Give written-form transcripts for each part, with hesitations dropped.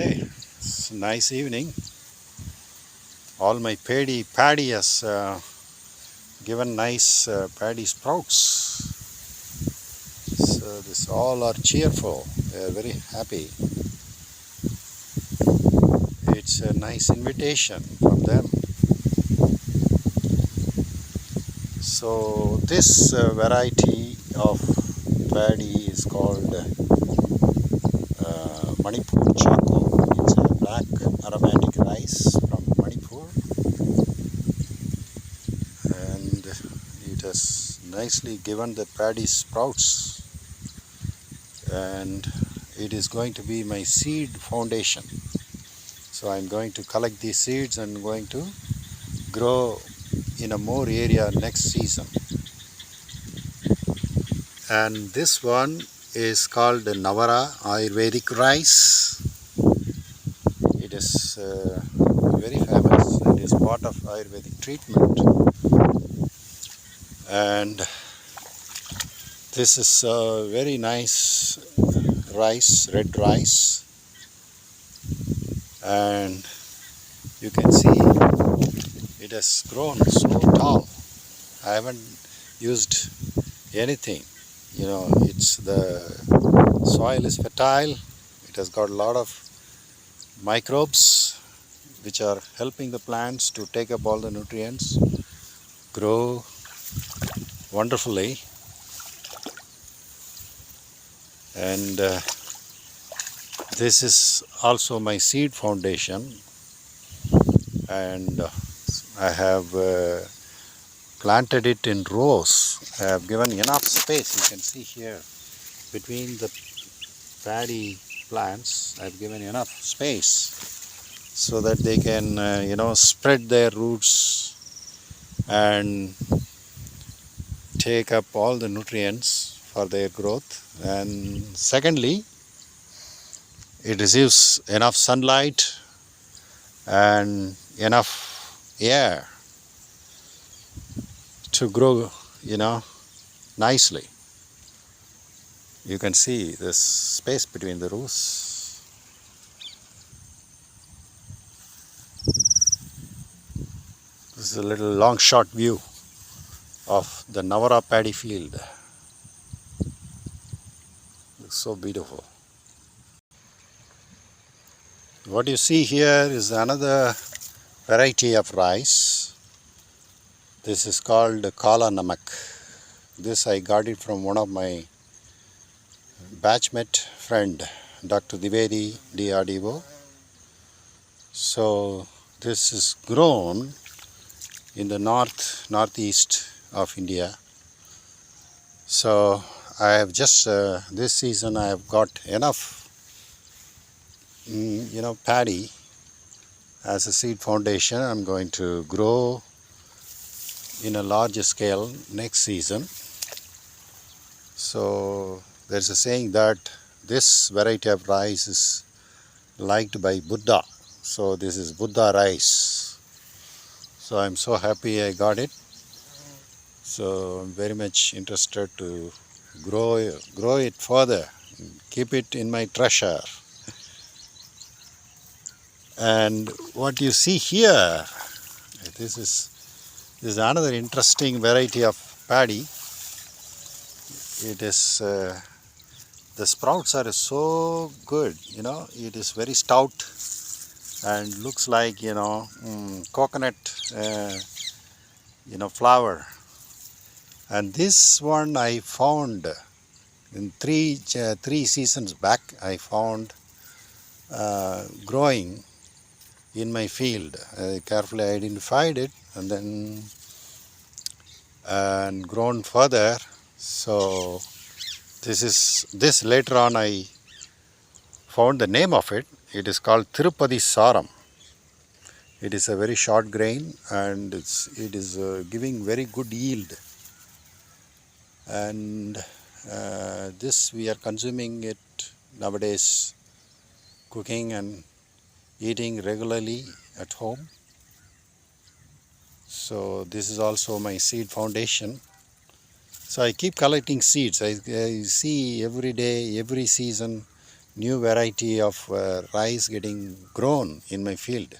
Okay, it's a nice evening. All my paddy has given nice paddy sprouts. So this all are cheerful. They are very happy. It's a nice invitation from them. So this variety of paddy is called Manipur Choco. It's a black aromatic rice from Manipur, and it has nicely given the paddy sprouts, and it is going to be my seed foundation. So I'm going to collect these seeds and going to grow in a more area next season. And this one is called Navara Ayurvedic rice. It is very famous. It is part of Ayurvedic treatment. And this is a very nice rice, red rice. And you can see it has grown so tall. I haven't used anything. You know, it's the soil is fertile. It has got a lot of microbes which are helping the plants to take up all the nutrients, grow wonderfully. And this is also my seed foundation, and I have planted it in rows. I have given enough space. You can see here between the paddy plants, I have given enough space so that they can spread their roots and take up all the nutrients for their growth. And secondly, it receives enough sunlight and enough air to grow, nicely. You can see this space between the rows. This is a little long shot view of the Navara paddy field. Looks so beautiful. What you see here is another variety of rice. This is called Kala Namak. This I got it from one of my batchmate friend, Dr. Divedi DRDO. So this is grown in the northeast of India. So I have just this season I have got enough paddy as a seed foundation. I'm going to grow in a larger scale next season. So there's a saying that this variety of rice is liked by Buddha. So this is Buddha rice. So I'm so happy I got it. So I'm very much interested to grow it further, keep it in my treasure. And what you see here, this is another interesting variety of paddy. It is the sprouts are so good, it is very stout and looks like coconut flower. And this one I found in three seasons back. I found growing in my field. I carefully identified it and then grown further. So this later on I found the name of it. It is called Tirupati Saram. It is a very short grain and it is giving very good yield. And this we are consuming it nowadays, cooking and eating regularly at home. So this is also my seed foundation. So I keep collecting seeds. I see every day, every season, new variety of rice getting grown in my field,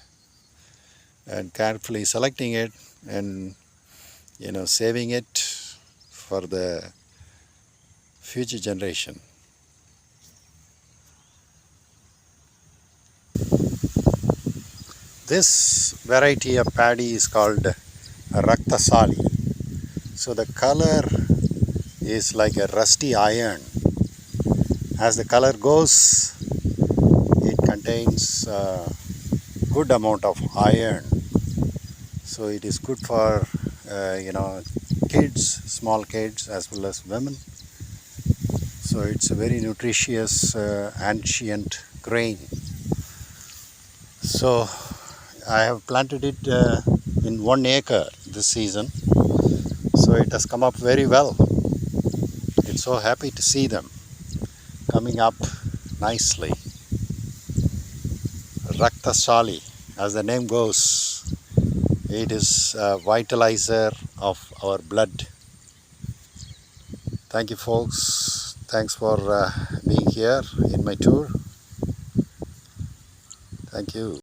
and carefully selecting it and saving it for the future generation. This variety of paddy is called Raktasali. So the color is like a rusty iron. As the color goes, it contains a good amount of iron. So it is good for kids, small kids as well as women. So it's a very nutritious ancient grain. So I have planted it in 1 acre this season. So it has come up very well. It's so happy to see them coming up nicely. Raktasali, as the name goes, it is a vitalizer of our blood. Thank you, folks. Thanks for being here in my tour. Thank you.